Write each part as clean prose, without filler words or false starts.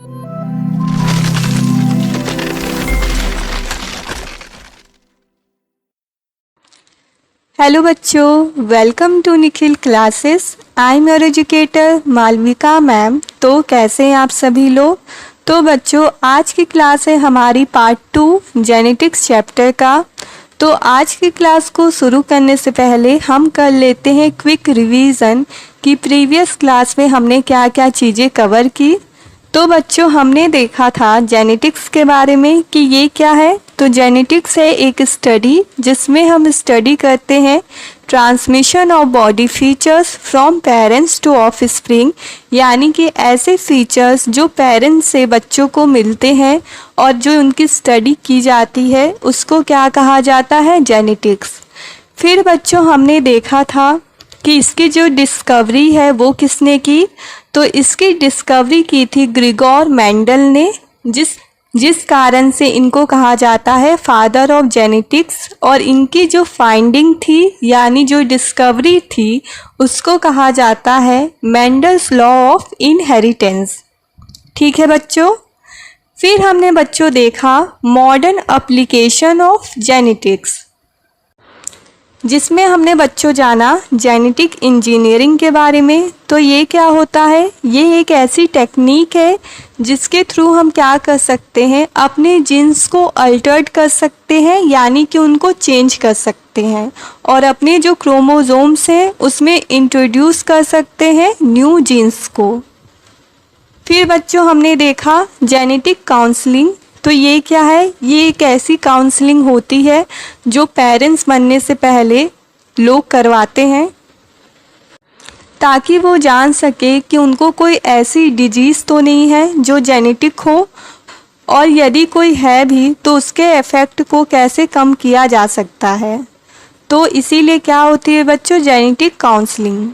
Hello बच्चों, welcome to Nikhil classes. I am your educator Malvika ma'am. तो कैसे हैं आप सभी लोग? तो बच्चों, आज की क्लास है हमारी पार्ट 2 जेनेटिक्स चैप्टर का। तो आज की क्लास को शुरू करने से पहले हम कर लेते हैं क्विक रिवीजन कि प्रीवियस क्लास में हमने क्या क्या चीज़ें कवर की। तो बच्चों, हमने देखा था जेनेटिक्स के बारे में कि ये क्या है। तो जेनेटिक्स है एक स्टडी जिसमें हम स्टडी करते हैं transmission of body features from parents to offspring, यानी कि ऐसे फीचर्स जो पेरेंट्स से बच्चों को मिलते हैं और जो उनकी स्टडी की जाती है उसको क्या कहा जाता है, जेनेटिक्स। फिर बच्चों, हमने देखा था कि इसकी जो डिस्कवरी है वो किसने की। तो इसकी डिस्कवरी की थी ग्रिगोर मेंडल ने, जिस कारण से इनको कहा जाता है फादर ऑफ जेनेटिक्स। और इनकी जो फाइंडिंग थी यानी जो डिस्कवरी थी उसको कहा जाता है मेंडल्स लॉ ऑफ इनहेरिटेंस। ठीक है बच्चों। फिर हमने बच्चों देखा मॉडर्न एप्लीकेशन ऑफ जेनेटिक्स, जिसमें हमने बच्चों जाना जेनेटिक इंजीनियरिंग के बारे में। तो ये क्या होता है, ये एक ऐसी टेक्निक है जिसके थ्रू हम क्या कर सकते हैं, अपने जीन्स को अल्टर्ड कर सकते हैं, यानी कि उनको चेंज कर सकते हैं और अपने जो क्रोमोसोम्स हैं उसमें इंट्रोड्यूस कर सकते हैं न्यू जीन्स को। फिर बच्चों, हमने देखा जेनेटिक काउंसलिंग। तो ये क्या है, ये एक ऐसी काउंसलिंग होती है जो पेरेंट्स बनने से पहले लोग करवाते हैं ताकि वो जान सके कि उनको कोई ऐसी डिजीज़ तो नहीं है जो जेनेटिक हो, और यदि कोई है भी तो उसके इफ़ेक्ट को कैसे कम किया जा सकता है। तो इसीलिए क्या होती है बच्चों, जेनेटिक काउंसलिंग।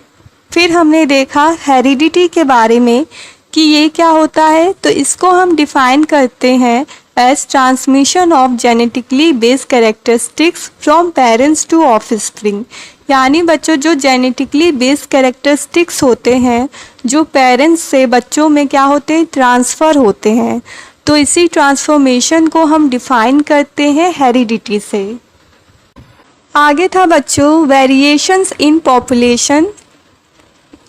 फिर हमने देखा हेरिडिटी के बारे में कि ये क्या होता है। तो इसको हम डिफाइन करते हैं as transmission of genetically based characteristics from parents to offspring, यानी बच्चों जो जेनेटिकली बेस्ड कैरेक्टरिस्टिक्स होते हैं जो पेरेंट्स से बच्चों में क्या होते हैं, ट्रांसफ़र होते हैं। तो इसी ट्रांसफॉर्मेशन को हम डिफाइन करते हैं हेरिडिटी से। आगे था बच्चों वेरिएशंस इन पॉपुलेशन।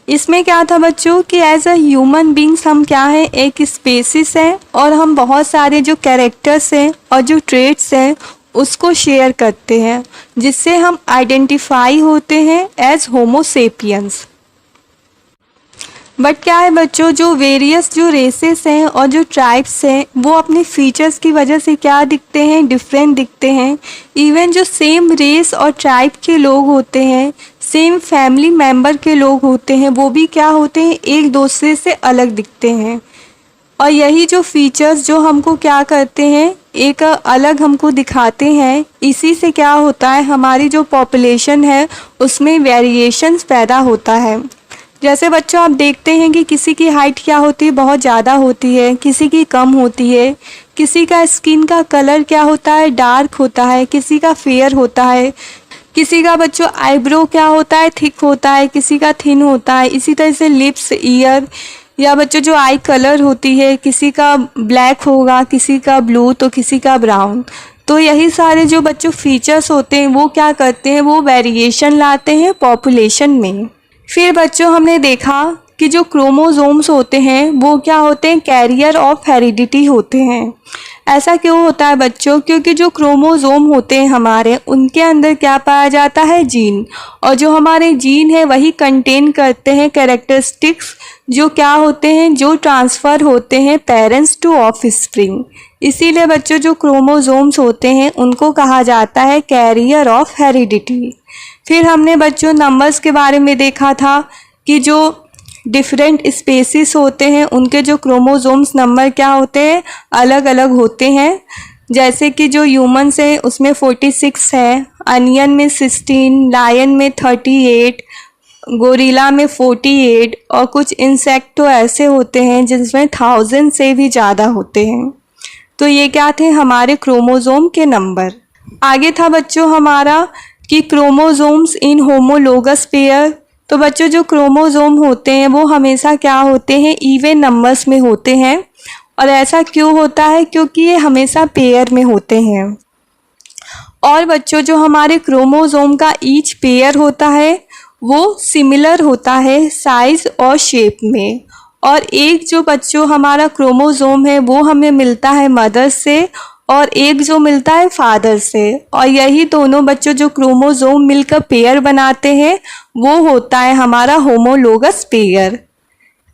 इसमें क्या था बच्चों कि एज अ ह्यूमन बींग्स हम क्या हैं, एक स्पेसिस हैं और हम बहुत सारे जो कैरेक्टर्स हैं और जो ट्रेट्स हैं उसको शेयर करते हैं, जिससे हम आइडेंटिफाई होते हैं एज होमो सेपियंस। बट क्या है बच्चों, जो वेरियस जो रेसेस हैं और जो ट्राइब्स हैं वो अपने फीचर्स की वजह से क्या दिखते हैं, डिफरेंट दिखते हैं। इवन जो सेम रेस और ट्राइब के लोग होते हैं, सेम फैमिली मेंबर के लोग होते हैं, वो भी क्या होते हैं, एक दूसरे से अलग दिखते हैं। और यही जो फीचर्स जो हमको क्या करते हैं, एक अलग हमको दिखाते हैं, इसी से क्या होता है, हमारी जो पॉपुलेशन है उसमें वेरिएशंस पैदा होता है। जैसे बच्चों आप देखते हैं कि किसी की हाइट क्या होती है, बहुत ज़्यादा होती है, किसी की कम होती है, किसी का स्किन का कलर क्या होता है, डार्क होता है, किसी का फेयर होता है, किसी का बच्चों आईब्रो क्या होता है, थिक होता है, किसी का थिन होता है। इसी तरह से लिप्स, ईयर या बच्चों जो आई कलर होती है, किसी का ब्लैक होगा, किसी का ब्लू तो किसी का ब्राउन। तो यही सारे जो बच्चों फीचर्स होते हैं वो क्या करते हैं, वो वेरिएशन लाते हैं पॉपुलेशन में। फिर बच्चों हमने देखा कि जो क्रोमोसोम्स होते हैं वो क्या होते हैं, कैरियर ऑफ हेरिडिटी होते हैं। ऐसा क्यों होता है बच्चों, क्योंकि जो क्रोमोसोम होते हैं हमारे, उनके अंदर क्या पाया जाता है, जीन। और जो हमारे जीन है वही कंटेन करते हैं कैरेक्टरिस्टिक्स जो क्या होते हैं, जो ट्रांसफ़र होते हैं पेरेंट्स टू ऑफस्प्रिंग। इसीलिए बच्चों जो क्रोमोसोम्स होते हैं उनको कहा जाता है कैरियर ऑफ हेरिडिटी। फिर हमने बच्चों नंबर्स के बारे में देखा था कि जो डिफरेंट स्पेसीज होते हैं उनके जो क्रोमोसोम्स नंबर क्या होते हैं, अलग अलग होते हैं। जैसे कि जो ह्यूमन्स हैं उसमें 46 है, अनियन में 16, लायन में 38, गोरिल्ला में 48 और कुछ इंसेक्ट तो ऐसे होते हैं जिसमें 1000 से भी ज़्यादा होते हैं। तो ये क्या थे, हमारे क्रोमोसोम के नंबर। आगे था बच्चों हमारा कि क्रोमोसोम्स इन होमोलोगस पेयर। तो बच्चों जो क्रोमोसोम होते हैं वो हमेशा क्या होते हैं, इवन नंबर्स में होते हैं। और ऐसा क्यों होता है? क्योंकि ये हमेशा पेयर में होते हैं। और बच्चों जो हमारे क्रोमोसोम का ईच पेयर होता है वो सिमिलर होता है साइज और शेप में। और एक जो बच्चों हमारा क्रोमोसोम है वो हमें मिलता है मदर से और एक जो मिलता है फादर से। और यही दोनों बच्चों जो क्रोमोसोम मिलकर पेयर बनाते हैं वो होता है हमारा होमोलोगस पेयर।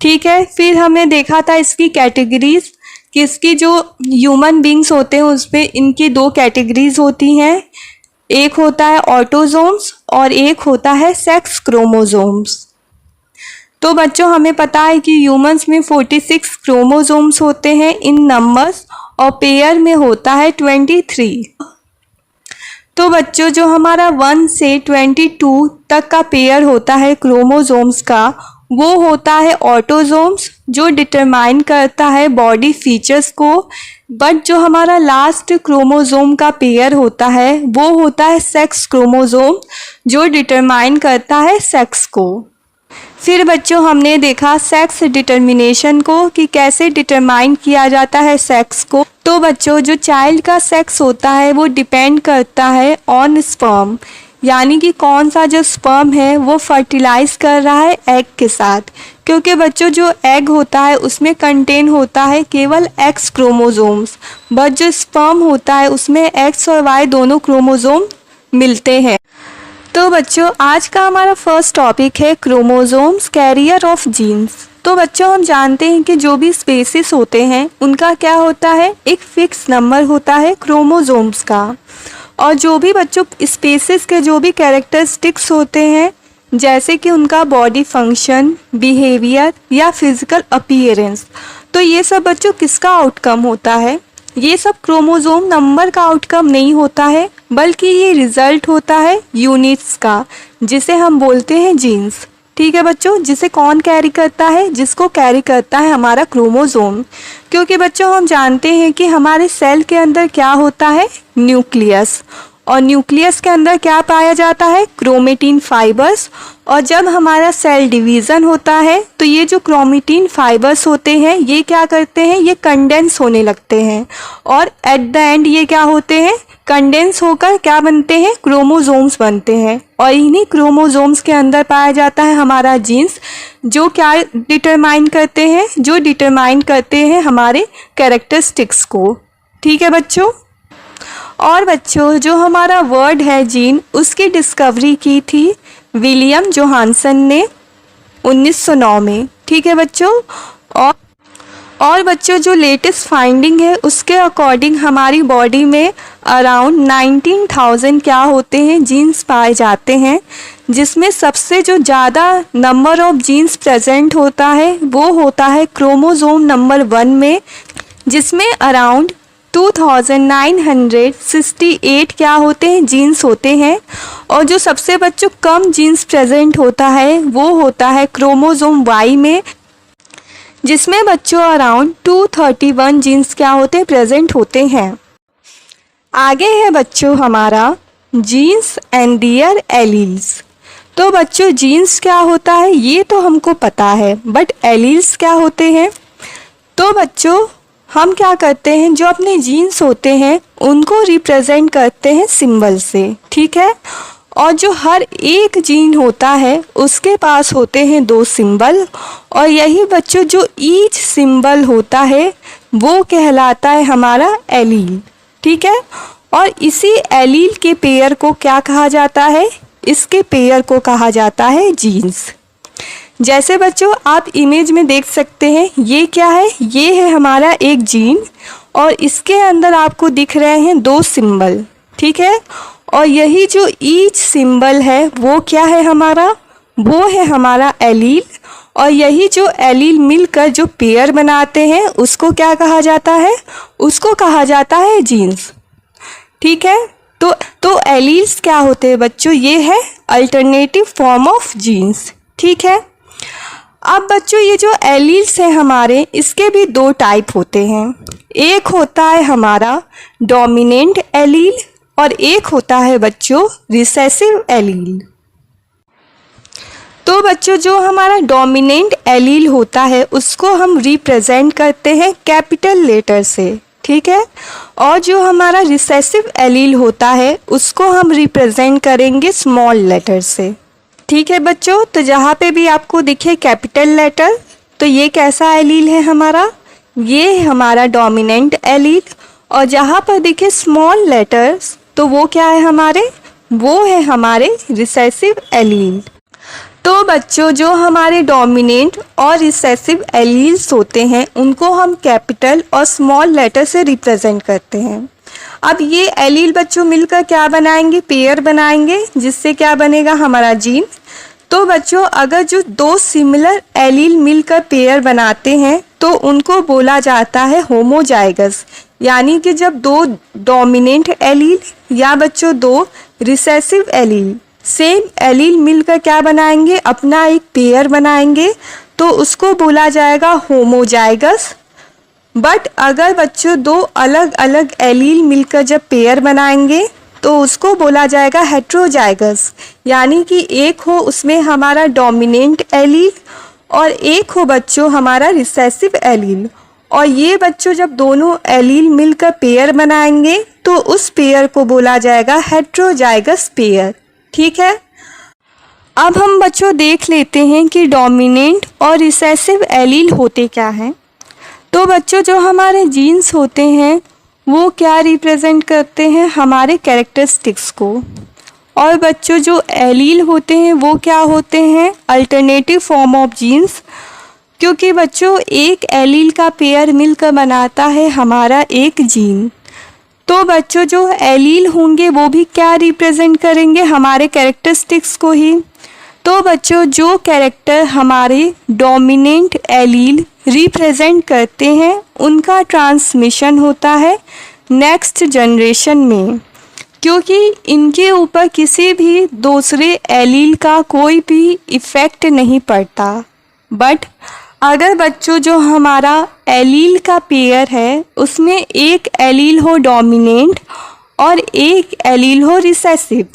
ठीक है, फिर हमने देखा था इसकी कैटेगरीज कि इसकी जो ह्यूमन बींग्स होते हैं उसमें इनकी दो कैटेगरीज होती हैं, एक होता है ऑटोसोम्स और एक होता है सेक्स क्रोमोसोम्स। तो बच्चों हमें पता है कि ह्यूमंस में 46 क्रोमोसोम्स होते हैं इन नंबर्स और पेयर में होता है 23। तो बच्चों जो हमारा 1 से 22 तक का पेयर होता है क्रोमोसोम्स का वो होता है ऑटोसोम्स जो डिटरमाइन करता है बॉडी फीचर्स को। बट जो हमारा लास्ट क्रोमोसोम का पेयर होता है वो होता है सेक्स क्रोमोसोम जो डिटरमाइन करता है सेक्स को। फिर बच्चों हमने देखा सेक्स डिटर्मिनेशन को कि कैसे डिटरमाइन किया जाता है सेक्स को। तो बच्चों जो चाइल्ड का सेक्स होता है वो डिपेंड करता है ऑन स्पर्म, यानी कि कौन सा जो स्पर्म है वो फर्टिलाइज कर रहा है एग के साथ। क्योंकि बच्चों जो एग होता है उसमें कंटेन होता है केवल एक्स क्रोमोसोम्स, बट जो स्पर्म होता है उसमें एक्स और वाई दोनों क्रोमोसोम मिलते हैं। तो बच्चों आज का हमारा फर्स्ट टॉपिक है क्रोमोसोम्स कैरियर ऑफ जीन्स। तो बच्चों हम जानते हैं कि जो भी स्पेसिस होते हैं उनका क्या होता है, एक फिक्स नंबर होता है क्रोमोसोम्स का। और जो भी बच्चों स्पेसिस के जो भी कैरेक्टरिस्टिक्स होते हैं जैसे कि उनका बॉडी फंक्शन, बिहेवियर या फिजिकल अपीयरेंस, तो ये सब बच्चों किसका आउटकम होता है? ये सब क्रोमोसोम नंबर का आउटकम नहीं होता है बल्कि ये रिजल्ट होता है यूनिट्स का जिसे हम बोलते हैं जीन्स। ठीक है बच्चों, जिसे कौन कैरी करता है? जिसको कैरी करता है हमारा क्रोमोसोम। क्योंकि बच्चों हम जानते हैं कि हमारे सेल के अंदर क्या होता है, न्यूक्लियस, और न्यूक्लियस के अंदर क्या पाया जाता है, क्रोमेटिन फाइबर्स। और जब हमारा सेल डिवीज़न होता है तो ये जो क्रोमेटिन फाइबर्स होते हैं ये क्या करते हैं, ये कंडेंस होने लगते हैं और एट द एंड ये क्या होते हैं, कंडेंस होकर क्या बनते हैं, क्रोमोसोम्स बनते हैं। और इन्हीं क्रोमोसोम्स के अंदर पाया जाता है हमारा जीन्स जो क्या डिटरमाइन करते हैं, जो डिटरमाइन करते हैं हमारे कैरेक्टरिस्टिक्स को। ठीक है बच्चों। और बच्चों जो हमारा वर्ड है जीन उसकी डिस्कवरी की थी विलियम जोहानसन ने 1909 में। ठीक है बच्चों। और बच्चों जो लेटेस्ट फाइंडिंग है उसके अकॉर्डिंग हमारी बॉडी में अराउंड 19,000 क्या होते हैं, जीन्स पाए जाते हैं, जिसमें सबसे जो ज़्यादा नंबर ऑफ जीन्स प्रेजेंट होता है वो होता है क्रोमोसोम नंबर 1 में, जिसमें अराउंड 2968 क्या होते हैं, जीन्स होते हैं। और जो सबसे बच्चों कम जीन्स प्रेजेंट होता है वो होता है क्रोमोसोम वाई में, जिसमें बच्चों अराउंड 231 जीन्स क्या होते हैं, प्रेजेंट होते हैं। आगे है बच्चों हमारा जीन्स एंड दियर एलील्स। तो बच्चों जीन्स क्या होता है ये तो हमको पता है, बट एलील्स क्या होते हैं? तो बच्चों हम क्या करते हैं, जो अपने जीन्स होते हैं उनको रिप्रेजेंट करते हैं सिंबल से। ठीक है। और जो हर एक जीन होता है उसके पास होते हैं 2 सिंबल, और यही बच्चों जो ईच सिंबल होता है वो कहलाता है हमारा एलील। ठीक है। और इसी एलील के पेयर को क्या कहा जाता है, इसके पेयर को कहा जाता है जीन्स। जैसे बच्चों आप इमेज में देख सकते हैं ये क्या है, ये है हमारा एक जीन और इसके अंदर आपको दिख रहे हैं 2 सिंबल। ठीक है। और यही जो ईच सिंबल है वो क्या है हमारा, वो है हमारा एलील। और यही जो एलील मिलकर जो पेयर बनाते हैं उसको क्या कहा जाता है, उसको कहा जाता है जीन्स। ठीक है। तो एलील्स क्या होते हैं बच्चों, ये है अल्टरनेटिव फॉर्म ऑफ जीन्स। ठीक है। अब बच्चों ये जो एलील्स हैं हमारे इसके भी 2 टाइप होते हैं, एक होता है हमारा डोमिनेंट एलील और एक होता है बच्चों रिसेसिव एलील। तो बच्चों जो हमारा डोमिनेंट एलील होता है उसको हम रिप्रेजेंट करते हैं कैपिटल लेटर से, ठीक है। और जो हमारा रिसेसिव एलील होता है उसको हम रिप्रेजेंट करेंगे स्मॉल लेटर से, ठीक है बच्चों। तो जहाँ पे भी आपको दिखे कैपिटल लेटर तो ये कैसा एलील है हमारा, ये है हमारा डोमिनेंट एलील। और जहाँ पर दिखे स्मॉल लेटर्स तो वो क्या है हमारे, वो है हमारे रिसेसिव एलील। तो बच्चों जो हमारे डोमिनेंट और रिसेसिव एलील्स होते हैं उनको हम कैपिटल और स्मॉल लेटर से रिप्रेजेंट करते हैं। अब ये एलील बच्चों मिलकर क्या बनाएंगे, पेयर बनाएंगे, जिससे क्या बनेगा हमारा जीन। तो बच्चों अगर जो दो सिमिलर एलील मिलकर पेयर बनाते हैं तो उनको बोला जाता है होमोजाइगस। यानी कि जब दो डोमिनेंट एलील या बच्चों दो रिसेसिव एलील सेम एलील मिलकर क्या बनाएंगे, अपना एक पेयर बनाएंगे, तो उसको बोला जाएगा होमोजाइगस। बट अगर बच्चों दो अलग अलग एलील मिलकर जब पेयर बनाएंगे तो उसको बोला जाएगा हेट्रोजाइगस। यानी कि एक हो उसमें हमारा डोमिनेंट एलील और एक हो बच्चों हमारा रिसेसिव एलील। और ये बच्चों जब दोनों एलील मिलकर पेयर बनाएंगे तो उस पेयर को बोला जाएगा हेट्रोजाइगस पेयर, ठीक है। अब हम बच्चों देख लेते हैं कि डोमिनेंट और रिसेसिव एलील होते क्या हैं। तो बच्चों जो हमारे जीन्स होते हैं वो क्या रिप्रेजेंट करते हैं, हमारे कैरेक्टरिस्टिक्स को। और बच्चों जो एलील होते हैं वो क्या होते हैं, अल्टरनेटिव फॉर्म ऑफ जीन्स। क्योंकि बच्चों एक एलील का पेयर मिलकर बनाता है हमारा एक जीन। तो बच्चों जो एलील होंगे वो भी क्या रिप्रेजेंट करेंगे, हमारे कैरेक्टरिस्टिक्स को ही। तो बच्चों जो कैरेक्टर हमारे डोमिनेंट एलील रिप्रेजेंट करते हैं उनका ट्रांसमिशन होता है नेक्स्ट जनरेशन में, क्योंकि इनके ऊपर किसी भी दूसरे एलील का कोई भी इफ़ेक्ट नहीं पड़ता। बट अगर बच्चों जो हमारा एलील का पेयर है उसमें एक एलील हो डोमिनेंट और एक एलील हो रिसेसिव,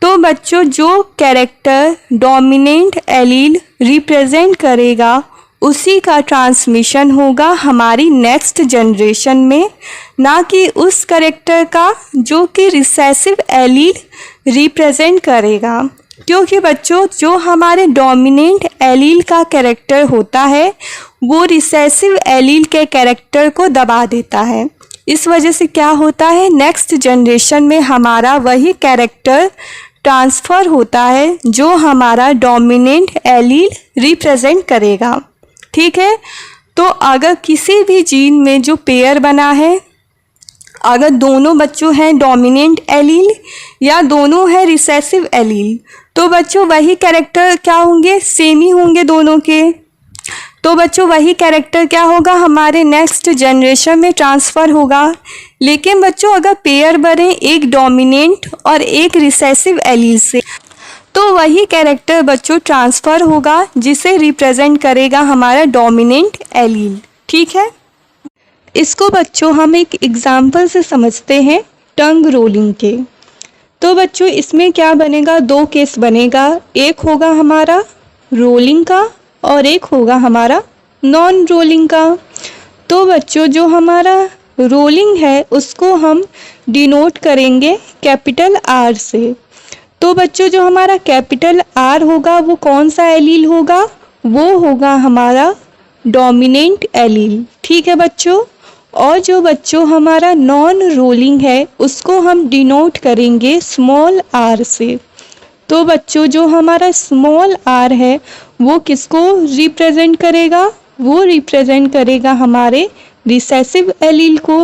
तो बच्चों जो कैरेक्टर डोमिनेंट एलील रिप्रेजेंट करेगा उसी का ट्रांसमिशन होगा हमारी नेक्स्ट जनरेशन में, ना कि उस कैरेक्टर का जो कि रिसेसिव एलील रिप्रेजेंट करेगा। क्योंकि बच्चों जो हमारे डोमिनेंट एलील का कैरेक्टर होता है वो रिसेसिव एलील के कैरेक्टर को दबा देता है। इस वजह से क्या होता है, नेक्स्ट जनरेशन में हमारा वही कैरेक्टर ट्रांसफ़र होता है जो हमारा डोमिनेंट एलील रिप्रेजेंट करेगा, ठीक है। तो अगर किसी भी जीन में जो पेयर बना है, अगर दोनों बच्चों हैं डोमिनेंट एलील या दोनों है रिसेसिव एलील, तो बच्चों वही कैरेक्टर क्या होंगे, सेम ही होंगे दोनों के। तो बच्चों वही कैरेक्टर क्या होगा, हमारे नेक्स्ट जनरेशन में ट्रांसफ़र होगा। लेकिन बच्चों अगर पेयर बने एक डोमिनेंट और एक रिसेसिव एलील से, तो वही कैरेक्टर बच्चों ट्रांसफ़र होगा जिसे रिप्रेजेंट करेगा हमारा डोमिनेंट एलील, ठीक है। इसको बच्चों हम एक एग्जाम्पल से समझते हैं टंग रोलिंग के। तो बच्चों इसमें क्या बनेगा, दो केस बनेगा, एक होगा हमारा रोलिंग का और एक होगा हमारा नॉन रोलिंग का। तो बच्चों जो हमारा रोलिंग है उसको हम डिनोट करेंगे कैपिटल आर से। तो बच्चों जो हमारा कैपिटल आर होगा वो कौन सा एलील होगा, वो होगा हमारा डोमिनेंट एलील, ठीक है बच्चों। और जो बच्चों हमारा नॉन रोलिंग है उसको हम डिनोट करेंगे स्मॉल आर से। तो बच्चों जो हमारा स्मॉल आर है वो किसको रिप्रेजेंट करेगा, वो रिप्रेजेंट करेगा हमारे रिसेसिव एलील को।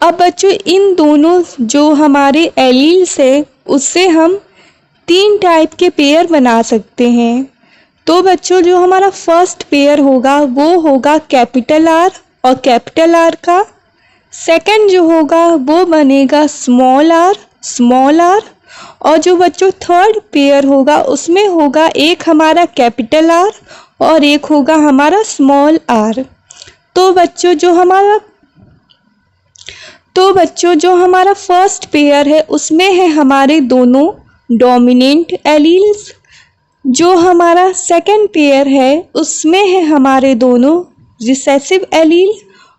अब बच्चों इन दोनों जो हमारे एलील्स है उससे हम तीन टाइप के पेयर बना सकते हैं। तो बच्चों जो हमारा फर्स्ट पेयर होगा वो होगा कैपिटल आर और कैपिटल आर का। सेकंड जो होगा वो बनेगा स्मॉल आर। और जो बच्चों थर्ड पेयर होगा उसमें होगा एक हमारा कैपिटल आर और एक होगा हमारा स्मॉल आर। तो बच्चों जो हमारा फर्स्ट पेयर है उसमें है हमारे दोनों डोमिनेंट एलील्स जो हमारा सेकंड पेयर है उसमें है हमारे दोनों रिसेसिव एलील,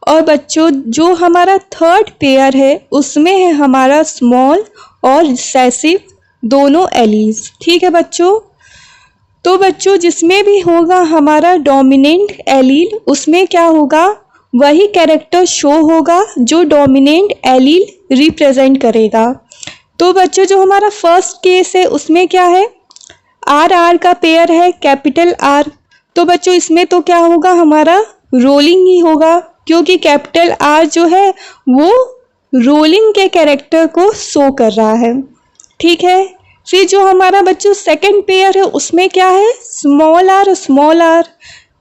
और बच्चों जो हमारा थर्ड पेयर है उसमें है हमारा स्मॉल और रिसेसिव दोनों एलील्स। ठीक है बच्चों, तो बच्चों जिसमें भी होगा हमारा डोमिनेंट एलील उसमें क्या होगा, वही कैरेक्टर शो होगा जो डोमिनेंट एलील रिप्रेजेंट करेगा। तो बच्चों जो हमारा फर्स्ट केस है उसमें क्या है, आर आर का पेयर है कैपिटल आर, तो बच्चों इसमें तो क्या होगा, हमारा रोलिंग ही होगा, क्योंकि कैपिटल आर जो है वो रोलिंग के कैरेक्टर को शो कर रहा है। ठीक है, फिर जो हमारा बच्चों सेकंड पेयर है उसमें क्या है, स्मॉल आर और स्मॉल आर,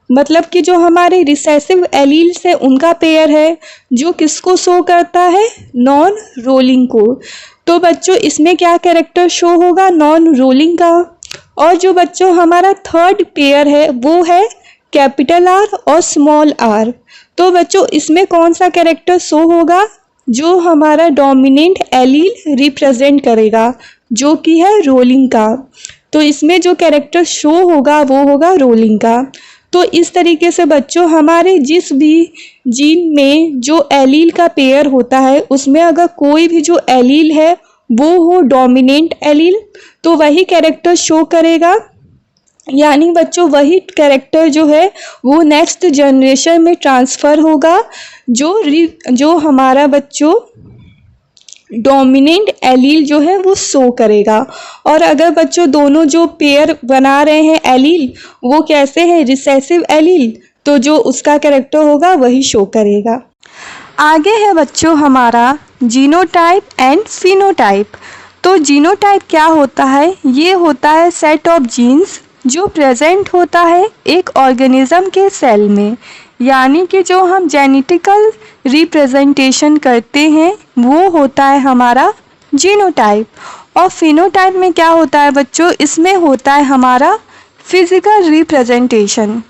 मतलब कि जो हमारे रिसेसिव एलील्स है उनका पेयर है जो किसको शो करता है, नॉन रोलिंग को। तो बच्चों इसमें क्या कैरेक्टर शो होगा, नॉन रोलिंग का। और जो बच्चों हमारा थर्ड पेयर है वो है कैपिटल आर और स्मॉल आर, तो बच्चों इसमें कौन सा कैरेक्टर शो होगा, जो हमारा डोमिनेंट एलील रिप्रेजेंट करेगा जो कि है रोलिंग का। तो इसमें जो कैरेक्टर शो होगा वो होगा रोलिंग का। तो इस तरीके से बच्चों हमारे जिस भी जीन में जो एलील का पेयर होता है उसमें अगर कोई भी जो एलील है वो हो डोमिनेंट एलील तो वही कैरेक्टर शो करेगा, यानी बच्चों वही कैरेक्टर जो है वो नेक्स्ट जनरेशन में ट्रांसफ़र होगा जो हमारा बच्चों डोमिनेंट एलील जो है वो शो करेगा। और अगर बच्चों दोनों जो पेयर बना रहे हैं एलील वो कैसे हैं, रिसेसिव एलील, तो जो उसका कैरेक्टर होगा वही शो करेगा। आगे है बच्चों हमारा जीनोटाइप एंड फिनोटाइप। तो जीनोटाइप क्या होता है, ये होता है सेट ऑफ जीन्स जो प्रेजेंट होता है एक ऑर्गेनिज्म के सेल में, यानी कि जो हम जेनेटिकल रिप्रेजेंटेशन करते हैं वो होता है हमारा जीनोटाइप। और फिनोटाइप में क्या होता है बच्चों, इसमें होता है हमारा फिजिकल रिप्रेजेंटेशन।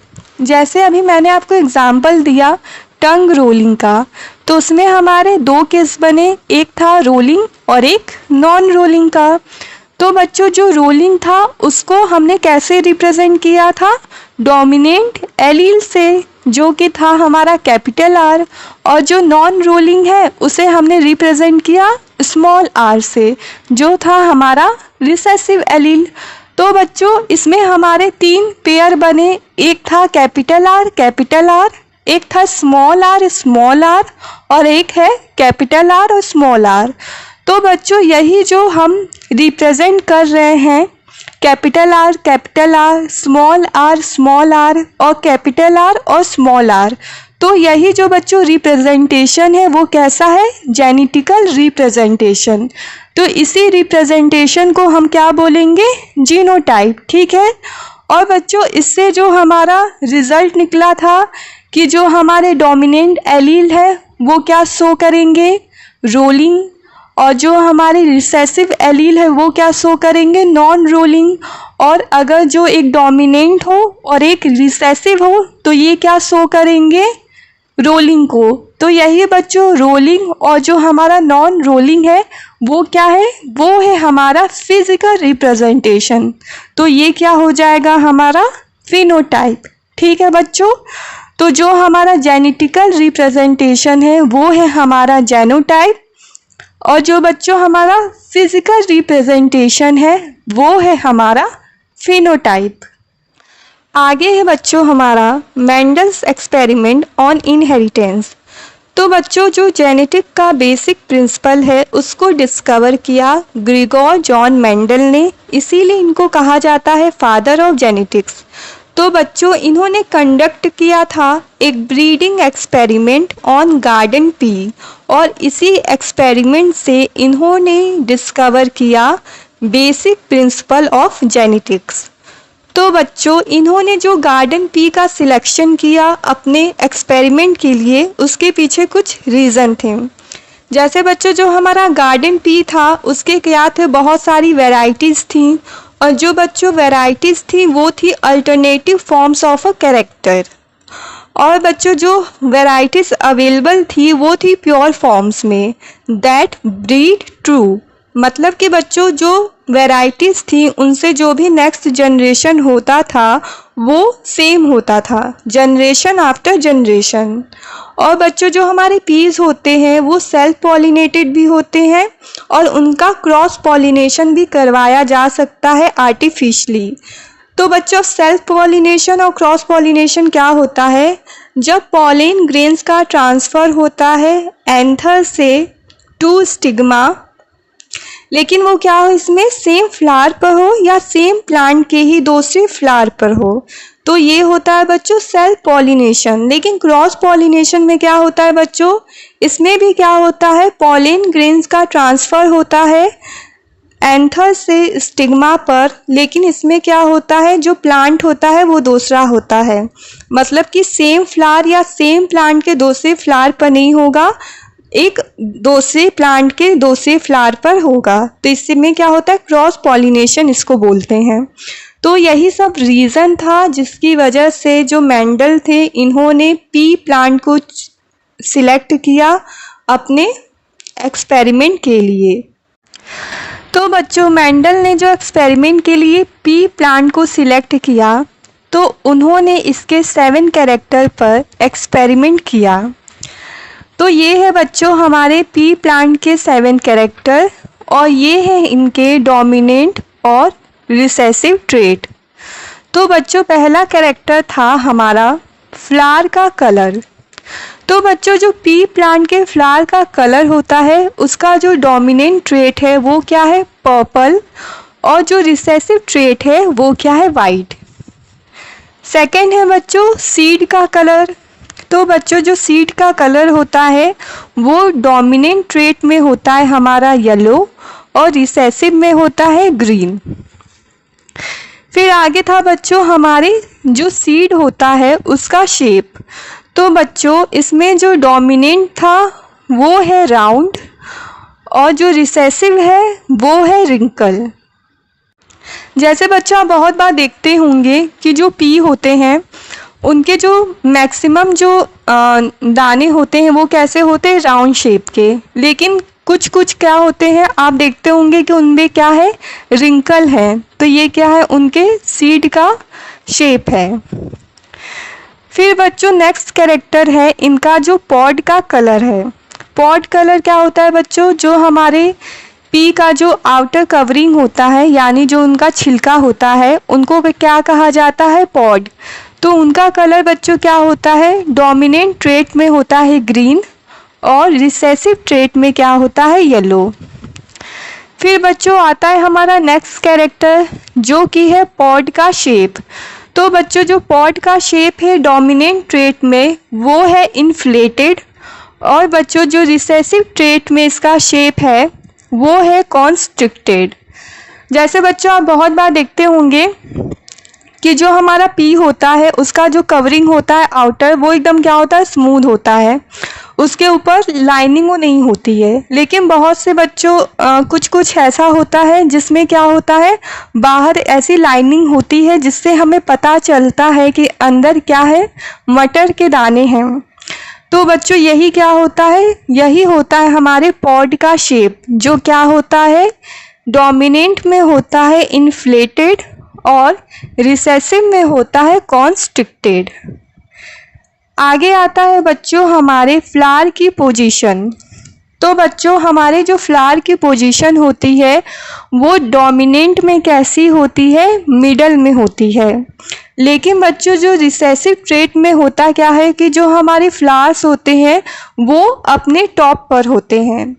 जैसे अभी मैंने आपको एग्जांपल दिया टंग रोलिंग का, तो उसमें हमारे दो केस बने, एक था रोलिंग और एक नॉन रोलिंग का। तो बच्चों जो रोलिंग था उसको हमने कैसे रिप्रेजेंट किया था, डोमिनेंट एलील से, जो कि था हमारा कैपिटल आर, और जो नॉन रोलिंग है उसे हमने रिप्रेजेंट किया स्मॉल आर से, जो था हमारा रिसेसिव एलील। तो बच्चों इसमें हमारे तीन पेयर बने, एक था कैपिटल आर, एक था स्मॉल आर और एक है कैपिटल आर और स्मॉल आर। तो बच्चों यही जो हम रिप्रेजेंट कर रहे हैं कैपिटल आर, स्मॉल आर और कैपिटल आर और स्मॉल आर, तो यही जो बच्चों रिप्रेजेंटेशन है वो कैसा है, जेनेटिकल रिप्रेजेंटेशन। तो इसी रिप्रेजेंटेशन को हम क्या बोलेंगे, जीनोटाइप। ठीक है, और बच्चों इससे जो हमारा रिजल्ट निकला था कि जो हमारे डोमिनेंट एलील है वो क्या शो करेंगे, रोलिंग, और जो हमारे रिसेसिव एलील है वो क्या शो करेंगे, नॉन रोलिंग। और अगर जो एक डोमिनेंट हो और एक रिसेसिव हो तो ये क्या शो करेंगे, रोलिंग को। तो यही बच्चों रोलिंग और जो हमारा नॉन रोलिंग है वो क्या है, वो है हमारा फिजिकल रिप्रेजेंटेशन। तो ये क्या हो जाएगा, हमारा फिनोटाइप। ठीक है बच्चों, तो जो हमारा जेनेटिकल रिप्रेजेंटेशन है वो है हमारा जेनोटाइप, और जो बच्चों हमारा फिजिकल रिप्रेजेंटेशन है वो है हमारा फिनोटाइप। आगे है बच्चों हमारा मेंडल्स एक्सपेरिमेंट ऑन इनहेरिटेंस। तो बच्चों जो जेनेटिक का बेसिक प्रिंसिपल है उसको डिस्कवर किया ग्रिगोर जॉन मेंडल ने, इसीलिए इनको कहा जाता है फादर ऑफ जेनेटिक्स। तो बच्चों इन्होंने कंडक्ट किया था एक breeding experiment on garden pea, और इसी एक्सपेरिमेंट से इन्होंने डिस्कवर किया बेसिक प्रिंसिपल ऑफ जेनेटिक्स। तो बच्चों इन्होंने जो गार्डन पी का सिलेक्शन किया अपने एक्सपेरिमेंट के लिए, उसके पीछे कुछ रीज़न थे। जैसे बच्चों जो हमारा गार्डन पी था उसके क्या थे, बहुत सारी वैरायटीज़ थी, और जो बच्चों वैरायटीज़ थी वो थी alternative forms of a character, और बच्चों जो वैरायटीज़ अवेलेबल थी वो थी प्योर फॉर्म्स में, दैट ब्रीड ट्रू। मतलब कि बच्चों जो वैरायटीज़ थी उनसे जो भी नेक्स्ट जनरेशन होता था वो सेम होता था, जनरेशन आफ्टर जनरेशन। और बच्चों जो हमारे पीस होते हैं वो सेल्फ पॉलिनेटेड भी होते हैं और उनका क्रॉस पॉलिनेशन भी करवाया जा सकता है आर्टिफिशली। तो बच्चों सेल्फ पॉलिनेशन और क्रॉस पॉलिनेशन क्या होता है? जब पॉलिन ग्रेन्स का ट्रांसफ़र होता है एंथर से टू स्टिग्मा, लेकिन वो क्या हो इसमें सेम फ्लावर पर हो या सेम प्लांट के ही दूसरे फ्लावर पर हो, तो ये होता है बच्चों सेल्फ पॉलिनेशन। लेकिन क्रॉस पॉलिनेशन में क्या होता है बच्चों? इसमें भी क्या होता है, पॉलिन ग्रेन्स का ट्रांसफ़र होता है एंथर से स्टिग्मा पर, लेकिन इसमें क्या होता है जो प्लांट होता है वो दूसरा होता है। मतलब कि सेम फ्लावर या सेम प्लांट के दूसरे फ्लावर पर नहीं होगा, एक दूसरे प्लांट के दूसरे फ्लावर पर होगा। तो इसमें क्या होता है क्रॉस पॉलिनेशन इसको बोलते हैं। तो यही सब रीज़न था जिसकी वजह से जो मेंडल थे इन्होंने पी प्लांट को सिलेक्ट किया अपने एक्सपेरिमेंट के लिए। तो बच्चों मेंडल ने जो एक्सपेरिमेंट के लिए पी प्लांट को सिलेक्ट किया तो उन्होंने इसके 7 कैरेक्टर पर एक्सपेरिमेंट किया। तो ये है बच्चों हमारे पी प्लांट के 7 कैरेक्टर और ये है इनके डोमिनेंट और रिसेसिव ट्रेट। तो बच्चों पहला कैरेक्टर था हमारा फ्लावर का कलर। तो बच्चों जो पी प्लांट के फ्लावर का कलर होता है उसका जो डोमिनेंट ट्रेट है वो क्या है? पर्पल, और जो रिसेसिव ट्रेट है वो क्या है? वाइट। सेकंड है बच्चों सीड का कलर। तो बच्चों जो सीड का कलर होता है वो डोमिनेंट ट्रेट में होता है हमारा येलो और रिसेसिव में होता है ग्रीन। फिर आगे था बच्चों हमारे जो सीड होता है उसका शेप। तो बच्चों इसमें जो डोमिनेंट था वो है राउंड और जो रिसेसिव है वो है रिंकल। जैसे बच्चों आप बहुत बार देखते होंगे कि जो पी होते हैं उनके जो मैक्सिमम जो दाने होते हैं वो कैसे होते हैं? राउंड शेप के। लेकिन कुछ कुछ क्या होते हैं आप देखते होंगे कि उनमें क्या है? रिंकल है। तो ये क्या है? उनके सीड का शेप है। फिर बच्चों नेक्स्ट कैरेक्टर है इनका जो पॉड का कलर है। पॉड कलर क्या होता है बच्चों? जो हमारे पी का जो आउटर कवरिंग होता है यानी जो उनका छिलका होता है उनको क्या कहा जाता है? पॉड। तो उनका कलर बच्चों क्या होता है? डोमिनेंट ट्रेट में होता है ग्रीन और रिसेसिव ट्रेट में क्या होता है? येलो। फिर बच्चों आता है हमारा नेक्स्ट कैरेक्टर जो कि है पॉड का शेप। तो बच्चों जो पॉड का शेप है डोमिनेंट ट्रेट में वो है इन्फ्लेटेड और बच्चों जो रिसेसिव ट्रेट में इसका शेप है वो है कॉन्स्ट्रिक्टेड। जैसे बच्चों आप बहुत बार देखते होंगे कि जो हमारा पी होता है उसका जो कवरिंग होता है आउटर वो एकदम क्या होता है? स्मूथ होता है, उसके ऊपर लाइनिंग वो नहीं होती है। लेकिन बहुत से बच्चों कुछ कुछ ऐसा होता है जिसमें क्या होता है? बाहर ऐसी लाइनिंग होती है जिससे हमें पता चलता है कि अंदर क्या है? मटर के दाने हैं। तो बच्चों यही क्या होता है? यही होता है हमारे पॉड का शेप जो क्या होता है? डोमिनेंट में होता है इन्फ्लेटेड और रिसेसिव में होता है कॉन्स्ट्रिक्टेड। आगे आता है बच्चों हमारे फ्लावर की पोजीशन। तो बच्चों हमारे जो फ्लावर की पोजीशन होती है वो डोमिनेंट में कैसी होती है? मिडल में होती है। लेकिन बच्चों जो रिसेसिव ट्रेट में होता क्या है कि जो हमारे फ्लावर्स होते हैं वो अपने टॉप पर होते हैं।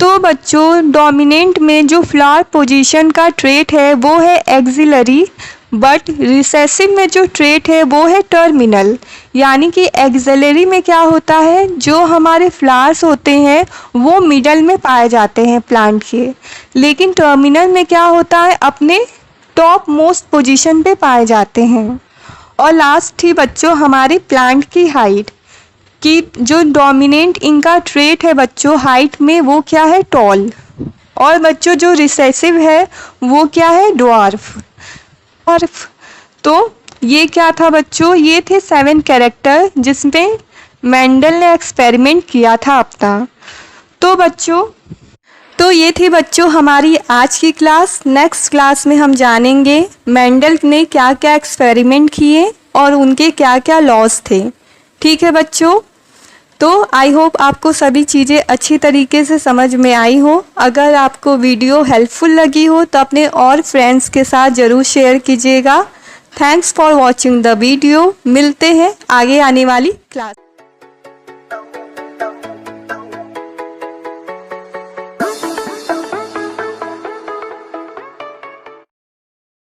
तो बच्चों डोमिनेंट में जो फ्लावर पोजीशन का ट्रेट है वो है एक्सिलरी, बट रिसेसिव में जो ट्रेट है वो है टर्मिनल। यानी कि एक्सिलरी में क्या होता है? जो हमारे फ्लावर्स होते हैं वो मिडल में पाए जाते हैं प्लांट के, लेकिन टर्मिनल में क्या होता है? अपने टॉप मोस्ट पोजीशन पे पाए जाते हैं। और लास्ट थी बच्चों हमारी प्लांट की हाइट कि जो डोमिनेंट इनका ट्रेट है बच्चों हाइट में वो क्या है? टॉल। और बच्चों जो रिसेसिव है वो क्या है? ड्वार्फ। तो ये क्या था बच्चों? ये थे 7 कैरेक्टर जिसमें मेंडल ने एक्सपेरिमेंट किया था अपना। तो बच्चों तो ये थी बच्चों हमारी आज की क्लास। नेक्स्ट क्लास में हम जानेंगे मेंडल ने क्या क्या एक्सपेरिमेंट किए और उनके क्या क्या लॉज थे। ठीक है बच्चों, तो आई होप आपको सभी चीज़ें अच्छी तरीके से समझ में आई हो। अगर आपको वीडियो हेल्पफुल लगी हो तो अपने और फ्रेंड्स के साथ ज़रूर शेयर कीजिएगा। Thanks for watching the video. मिलते हैं आगे आने वाली क्लास।